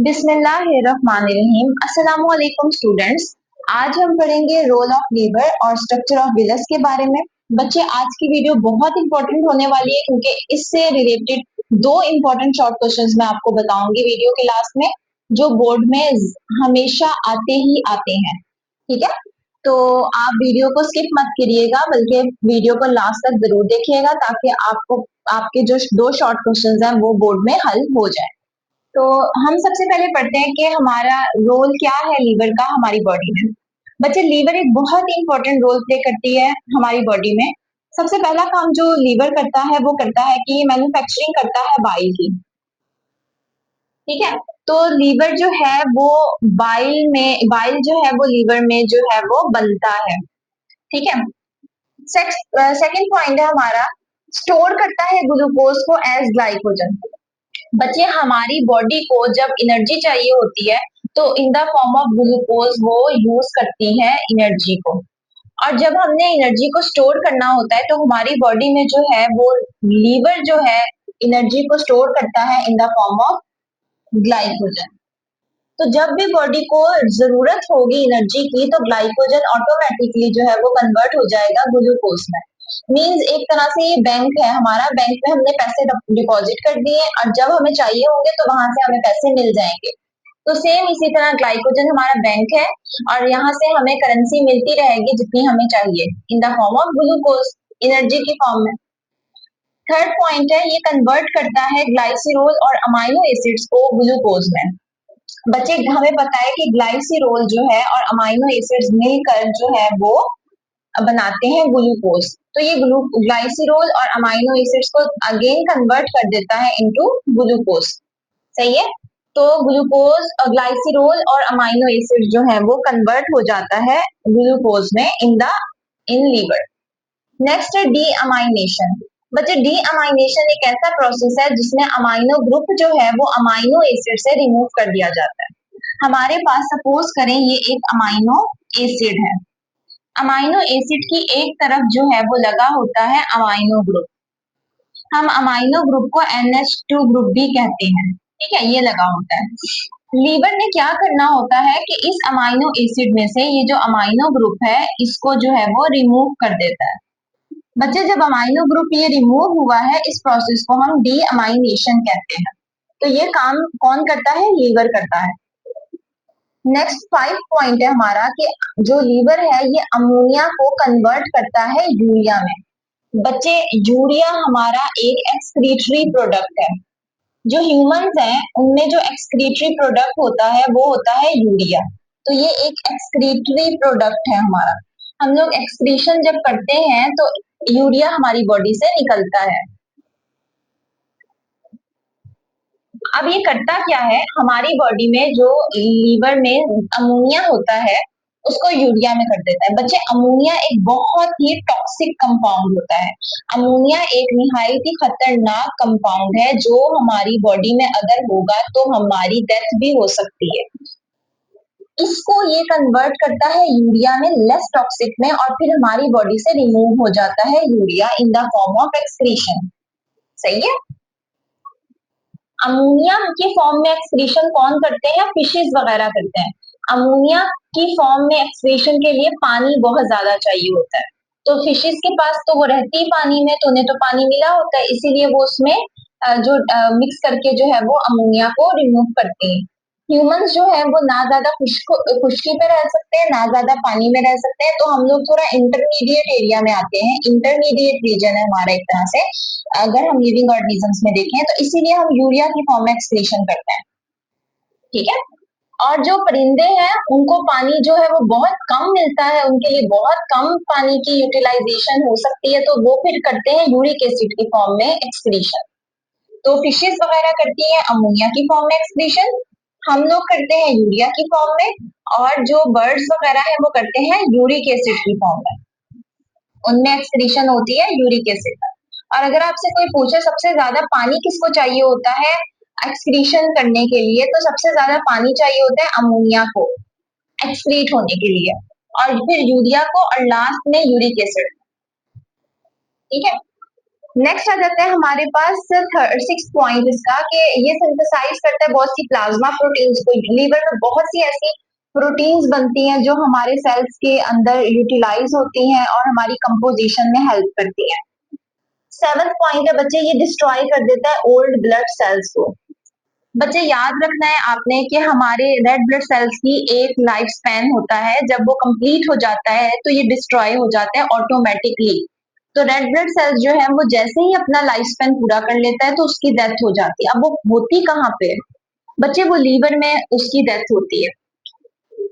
बिस्मिल्लाहिर्रहमानिर्रहीम। अस्सलाम वालेकुम स्टूडेंट्स। आज हम पढ़ेंगे रोल ऑफ लीवर और स्ट्रक्चर ऑफ विलस के बारे में। बच्चे, आज की वीडियो बहुत इंपॉर्टेंट होने वाली है क्योंकि इससे रिलेटेड दो इंपॉर्टेंट शॉर्ट क्वेश्चंस मैं आपको बताऊंगी वीडियो के लास्ट में, जो बोर्ड में हमेशा आते ही आते हैं। ठीक है, तो आप वीडियो को स्किप मत करिएगा, बल्कि वीडियो को लास्ट तक जरूर देखिएगा ताकि आपको आपके जो दो शॉर्ट क्वेश्चंस हैं वो बोर्ड में हल हो जाए। तो हम सबसे पहले पढ़ते हैं कि हमारा रोल क्या है लीवर का हमारी बॉडी में। बच्चे, लीवर एक बहुत ही इंपॉर्टेंट रोल प्ले करती है हमारी बॉडी में। सबसे पहला काम जो लीवर करता है वो करता है कि मैन्युफैक्चरिंग करता है बाइल की। ठीक है, तो लीवर जो है वो बाइल जो है वो लीवर में जो है वो बनता है। ठीक है, सेकंड पॉइंट है हमारा, स्टोर करता है ग्लूकोज को एज ग्लाइकोजन। बच्चे, हमारी बॉडी को जब एनर्जी चाहिए होती है तो in the form of glucose वो यूज करती है एनर्जी को। और जब हमने एनर्जी को स्टोर करना होता है तो हमारी बॉडी में जो है वो लीवर जो है एनर्जी को स्टोर करता है in the form of glycogen. तो जब भी बॉडी को जरूरत होगी एनर्जी की तो ग्लाइकोजन ऑटोमेटिकली जो है वो कन्वर्ट हो जाएगा ग्लूकोज में। मींस एक तरह से ये बैंक है हमारा, बैंक में हमने पैसे डिपॉजिट कर दिए और जब हमें चाहिए होंगे तो वहां से हमें पैसे मिल जाएंगे। तो सेम इसी तरह ग्लाइकोजन हमारा बैंक है और यहाँ से हमें करेंसी मिलती रहेगी जितनी हमें चाहिए in the form of glucose, energy की फॉर्म में। थर्ड पॉइंट है, ये कन्वर्ट करता है ग्लाइसिरोल और अमाइनो एसिड्स को ग्लूकोज में। बच्चे, हमें पता है कि ग्लाइसिरोल जो है और अमाइनो एसिड्स मिलकर जो है वो बनाते हैं ग्लूकोज। तो ये ग्लाइसिरोल और अमाइनो एसिड्स को अगेन कन्वर्ट कर देता है इनटू ग्लूकोज। सही है, तो ग्लूकोज और ग्लाइसिरोल और अमाइनो एसिड जो है वो कन्वर्ट हो जाता है ग्लूकोज में इन लीवर। नेक्स्ट है डी अमाइनेशन। बच्चे, डी अमाइनेशन एक ऐसा प्रोसेस है जिसमें अमाइनो ग्रुप जो है वो अमाइनो एसिड से रिमूव कर दिया जाता है। हमारे पास सपोज करें ये एक अमाइनो एसिड है। अमाइनो एसिड की एक तरफ जो है वो लगा होता है अमाइनो ग्रुप। हम अमाइनो ग्रुप को NH2 ग्रुप भी कहते हैं। ठीक है, ये लगा होता है। लीवर ने क्या करना होता है कि इस अमाइनो एसिड में से ये जो अमाइनो ग्रुप है इसको जो है वो रिमूव कर देता है। बच्चे, जब अमाइनो ग्रुप ये रिमूव हुआ है इस प्रोसेस को हम डी अमाइनेशन कहते हैं। तो ये काम कौन करता है? लीवर करता है। नेक्स्ट 5 पॉइंट है हमारा कि जो लीवर है ये अमोनिया को कन्वर्ट करता है यूरिया में। बच्चे, यूरिया हमारा एक एक्सक्रीटरी प्रोडक्ट है। जो ह्यूमंस हैं उनमें जो एक्सक्रीटरी प्रोडक्ट होता है वो होता है यूरिया। तो ये एक एक्सक्रीटरी प्रोडक्ट है हमारा। हम लोग एक्सक्रीशन जब करते हैं तो यूरिया हमारी बॉडी से निकलता है। अब ये करता क्या है, हमारी बॉडी में जो लीवर में अमोनिया होता है उसको यूरिया में कर देता है। बच्चे, अमोनिया एक बहुत ही टॉक्सिक कंपाउंड होता है। अमोनिया एक निहायत ही खतरनाक कंपाउंड है जो हमारी बॉडी में अगर होगा तो हमारी डेथ भी हो सकती है। इसको ये कन्वर्ट करता है यूरिया में, लेस टॉक्सिक में, और फिर हमारी बॉडी से रिमूव हो जाता है urea in the form of excretion. सही है, अमोनिया की फॉर्म में एक्सक्रीशन कौन करते हैं? फिशेस वगैरह करते हैं। अमोनिया की फॉर्म में एक्सक्रीशन के लिए पानी बहुत ज्यादा चाहिए होता है, तो फिशेस के पास तो वो रहती ही पानी में, तो उन्हें तो पानी मिला होता है, इसीलिए वो उसमें जो मिक्स करके जो है वो अमोनिया को रिमूव करते हैं। ह्यूमंस जो है वो ना ज्यादा खुश्की पे रह सकते हैं ना ज्यादा पानी में रह सकते हैं, तो हम लोग थोड़ा इंटरमीडिएट एरिया में आते हैं। इंटरमीडिएट रीजन है हमारा एक तरह से, अगर हम लिविंग ऑर्गेनिजम्स में देखें तो इसीलिए हम यूरिया की फॉर्म में एक्सक्रीशन करते हैं। ठीक है, और जो परिंदे हैं उनको पानी जो है वो बहुत कम मिलता है, उनके लिए बहुत कम पानी की यूटिलाइजेशन हो सकती है, तो वो फिर करते हैं यूरिक एसिड की फॉर्म में एक्सक्रीशन। तो फिशेस वगैरह करती हैं अमोनिया की फॉर्म में एक्सक्रीशन, हम लोग करते हैं यूरिया की फॉर्म में, और जो बर्ड्स वगैरह है वो करते हैं यूरिक एसिड की फॉर्म में। उनमें एक्सक्रीशन होती है यूरिक एसिड। और अगर आपसे कोई पूछे सबसे ज्यादा पानी किसको चाहिए होता है एक्सक्रीशन करने के लिए, तो सबसे ज्यादा पानी चाहिए होता है अमोनिया को एक्सक्रीट होने के लिए, और फिर यूरिया को, और लास्ट में यूरिक एसिड। ठीक है, नेक्स्ट आ जाता है हमारे पास 6 पॉइंट इसका कि ये सिंथेसाइज करता है बहुत सी प्लाज्मा प्रोटीन्स को। लीवर में बहुत सी ऐसी प्रोटीन्स बनती हैं जो हमारे सेल्स के अंदर यूटिलाइज होती हैं और हमारी कंपोजिशन में हेल्प करती हैं। 7th पॉइंट है बच्चे, ये डिस्ट्रॉय कर देता है ओल्ड ब्लड सेल्स को। बच्चे याद रखना है आपने कि हमारे रेड ब्लड सेल्स की एक लाइफ स्पैन होता है, जब वो कंप्लीट हो जाता है तो ये डिस्ट्रॉय हो जाता है ऑटोमेटिकली। तो रेड ब्लड सेल्स जो है वो जैसे ही अपना लाइफ स्पैन पूरा कर लेता है तो उसकी डेथ हो जाती है। अब वो होती कहाँ पे है बच्चे, वो लीवर में उसकी डेथ होती है।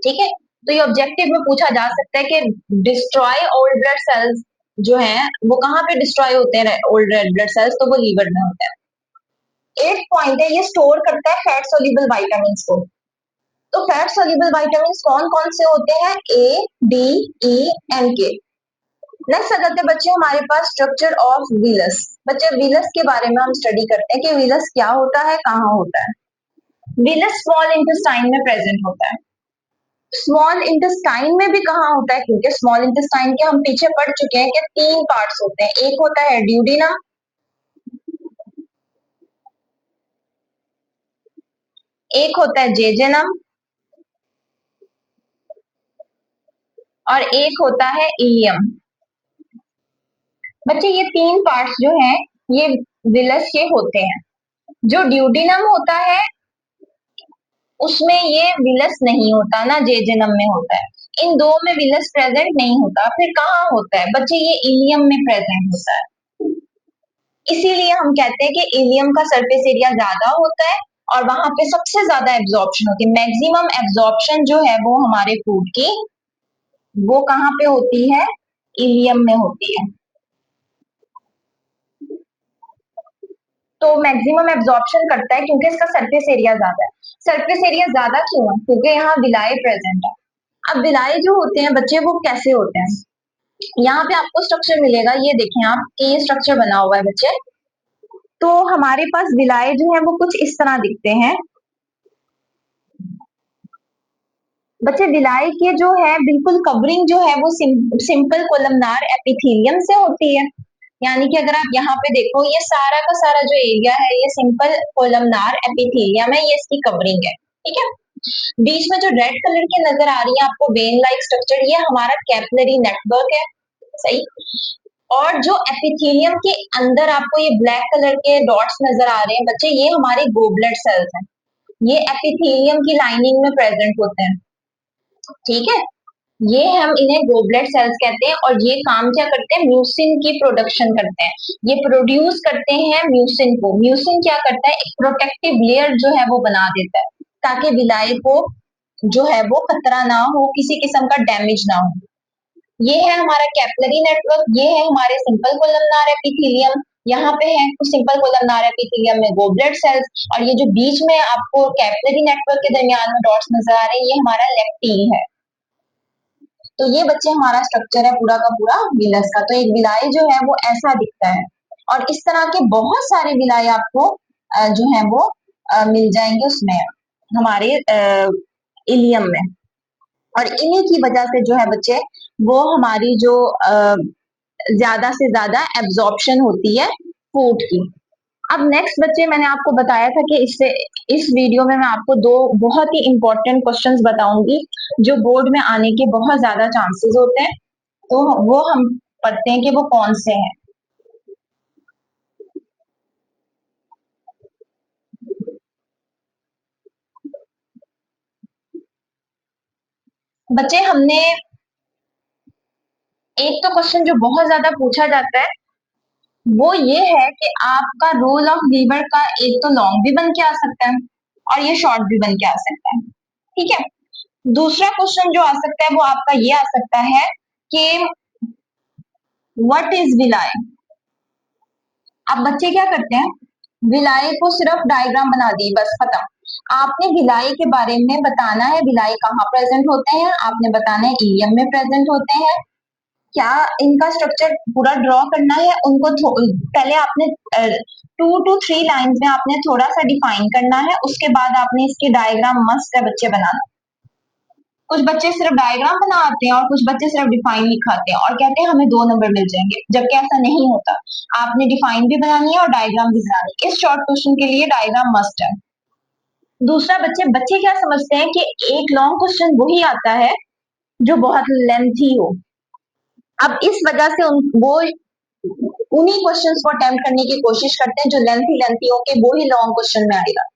ठीक है, तो ये ऑब्जेक्टिव में पूछा जा सकता है कि डिस्ट्रॉय ओल्ड ब्लड सेल्स जो है वो कहाँ पे डिस्ट्रॉय होते हैं ओल्ड रेड ब्लड सेल्स, तो वो लीवर में होता है। 8 पॉइंट है, ये स्टोर करता है फैट सोल्यूबल वाइटामिन को। तो फैट सोल्यूबल वाइटामिन कौन कौन से होते हैं? ए, डी, ई एंड के। नेक्स्ट आ जाते हैं बच्चे हमारे पास स्ट्रक्चर ऑफ विलस। बच्चे विलस के बारे में हम स्टडी करते हैं कि विलस क्या होता है, कहाँ होता है। विलस स्मॉल इंटेस्टाइन में प्रेजेंट होता है। स्मॉल इंटेस्टाइन में भी कहाँ होता है, क्योंकि स्मॉल इंटेस्टाइन के हम पीछे पढ़ चुके हैं कि 3 पार्ट्स होते हैं। एक होता है ड्यूडिनम, एक होता है जेजेनम और एक होता है इलियम। बच्चे ये 3 पार्ट्स जो हैं ये विलस के होते हैं। जो ड्यूडिनम होता है उसमें ये विलस नहीं होता, ना जेजेनम में होता है। इन दो में विलस प्रेजेंट नहीं होता। फिर कहाँ होता है बच्चे? ये इलियम में प्रेजेंट होता है। इसीलिए हम कहते हैं कि इलियम का सरफेस एरिया ज्यादा होता है और वहां पे सबसे ज्यादा एब्जॉर्प्शन होती है। मैक्सिमम एब्जॉर्प्शन जो है वो हमारे फूड की वो कहाँ पे होती है? इलियम में होती है। तो मैक्सिमम एब्जॉर्प्शन करता है क्योंकि इसका सरफेस एरिया ज्यादा है। सरफेस एरिया ज्यादा क्यों है? क्योंकि यहाँ विलाय प्रेजेंट है। अब विलाय जो होते हैं बच्चे वो कैसे होते हैं? यहाँ पे आपको स्ट्रक्चर मिलेगा, ये देखें आप कि ये स्ट्रक्चर बना हुआ है बच्चे। तो हमारे पास विलाय जो है वो कुछ इस तरह दिखते हैं। बच्चे विलाय के जो है बिल्कुल कवरिंग जो है वो सिंपल कोलमनार एपिथेलियम से होती है। यानी कि अगर आप यहाँ पे देखो ये सारा का सारा जो एरिया है ये सिंपल कोलमनार एपिथेलियम है, ये इसकी कवरिंग है। ठीक है, बीच में जो रेड कलर की नजर आ रही है आपको वेन लाइक स्ट्रक्चर, ये हमारा कैपिलरी नेटवर्क है। सही। और जो एपिथेलियम के अंदर आपको ये ब्लैक कलर के डॉट्स नजर आ रहे हैं बच्चे, ये हमारे गोबलेट सेल्स हैं। ये एपिथेलियम की लाइनिंग में प्रेजेंट होते हैं। ठीक है, ये हम इन्हें गोबलेट सेल्स कहते हैं और ये काम क्या करते हैं? म्यूसिन की प्रोडक्शन करते हैं। ये प्रोड्यूस करते हैं म्यूसिन को। म्यूसिन क्या करता है? एक प्रोटेक्टिव लेयर जो है वो बना देता है ताकि विलाय को जो है वो खतरा ना हो, किसी किस्म का डैमेज ना हो। ये है हमारा कैपिलरी नेटवर्क, ये है हमारे सिंपल कोलमनार एपिथेलियम। यहाँ पे है सिंपल कोलमनार एपिथेलियम में गोबलेट सेल्स, और ये जो बीच में आपको कैपिलरी नेटवर्क के दरमियान में डॉट्स नजर आ रहे हैं ये हमारा लेक्टीन है। तो ये बच्चे हमारा स्ट्रक्चर है पूरा का पूरा विलस का। तो एक विलाय जो है वो ऐसा दिखता है और इस तरह के बहुत सारे विलाय आपको जो है वो मिल जाएंगे उसमें हमारे इलियम में। और इन्हीं की वजह से जो है बच्चे वो हमारी जो ज्यादा से ज्यादा एब्जॉर्प्शन होती है फूड की। अब नेक्स्ट बच्चे मैंने आपको बताया था कि इससे इस वीडियो में मैं आपको दो बहुत ही इंपॉर्टेंट क्वेश्चंस बताऊंगी जो बोर्ड में आने के बहुत ज्यादा चांसेस होते हैं। तो वो हम पढ़ते हैं कि वो कौन से हैं। बच्चे हमने एक तो क्वेश्चन जो बहुत ज्यादा पूछा जाता है वो ये है कि आपका रोल ऑफ लीवर का एक तो लॉन्ग भी बन के आ सकता है और ये शॉर्ट भी बन के आ सकता है। ठीक है, दूसरा क्वेश्चन जो आ सकता है वो आपका ये आ सकता है कि व्हाट इज विलाय। अब बच्चे क्या करते हैं, विलाय को सिर्फ डायग्राम बना दी बस खत्म। आपने विलाय के बारे में बताना है, विलाय कहाँ प्रेजेंट होते हैं, आपने बताना है ईएम में प्रेजेंट होते हैं। क्या इनका स्ट्रक्चर पूरा ड्रॉ करना है उनको पहले आपने 2 to 3 लाइंस में आपने थोड़ा सा डिफाइन करना है, उसके बाद आपने इसकी डायग्राम मस्त है बच्चे बनाना। कुछ बच्चे सिर्फ डायग्राम बना आते हैं और कुछ बच्चे सिर्फ डिफाइन लिखाते हैं और कहते हैं हमें 2 नंबर मिल जाएंगे, जबकि ऐसा नहीं होता। आपने डिफाइन भी बनानी है और डायग्राम भी बनानी है। इस शॉर्ट क्वेश्चन के लिए डायग्राम मस्ट है। दूसरा, बच्चे बच्चे क्या समझते हैं कि एक लॉन्ग क्वेश्चन वही आता है जो बहुत लेंथी हो। अब इस वजह से वो उन्हीं क्वेश्चंस को अटेम्प्ट करने की कोशिश करते हैं जो लेंथी लेंथी हो के वो ही लॉन्ग क्वेश्चन में आएगा,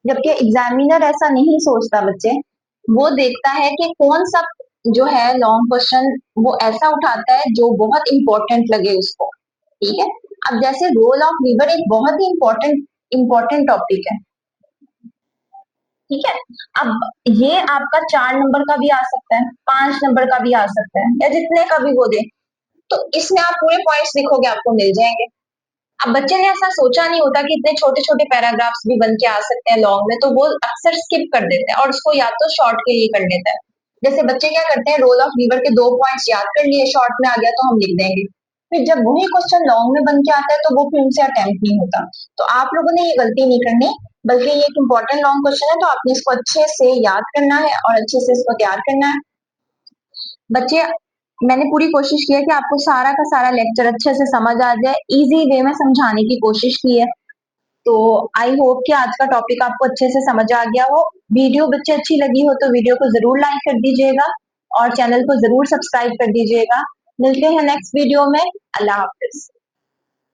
जबकि एग्जामिनर ऐसा नहीं सोचता बच्चे। वो देखता है कि कौन सा जो है लॉन्ग क्वेश्चन वो ऐसा उठाता है जो बहुत इंपॉर्टेंट लगे उसको। ठीक है। अब जैसे रोल ऑफ लीवर एक बहुत ही इंपॉर्टेंट टॉपिक है। ठीक है। अब ये आपका 4 नंबर का भी आ सकता है, 5 नंबर का भी आ सकता है, या जितने का भी वो दे। तो इसमें आप पूरे पॉइंट्स लिखोगे आपको मिल जाएंगे। अब बच्चे ने ऐसा सोचा नहीं होता कि इतने छोटे छोटे पैराग्राफ्स भी बन के आ सकते हैं लॉन्ग में, तो वो अक्सर स्किप कर देते हैं और उसको या तो शॉर्ट के लिए कर लेता है। जैसे बच्चे क्या करते हैं, रोल ऑफ लीवर के 2 पॉइंट्स याद कर लिए, शॉर्ट में आ गया तो हम लिख देंगे। फिर जब वही क्वेश्चन लॉन्ग में बन के आता है तो वो फिर उनसे अटेम्प्ट नहीं होता। तो आप लोगों ने ये गलती नहीं करनी, बल्कि ये एक इम्पोर्टेंट लॉन्ग क्वेश्चन है तो आपने इसको अच्छे से याद करना है और अच्छे से इसको तैयार करना है। बच्चे, मैंने पूरी कोशिश की है कि आपको सारा का सारा लेक्चर अच्छे से समझ आ जाए, इजी वे में समझाने की कोशिश की है। तो आई होप कि आज का टॉपिक आपको अच्छे से समझ आ गया हो। वीडियो बच्चे अच्छी लगी हो तो वीडियो को जरूर लाइक कर दीजिएगा और चैनल को जरूर सब्सक्राइब कर दीजिएगा। मिलते हैं नेक्स्ट वीडियो में। अल्लाह हाफिज।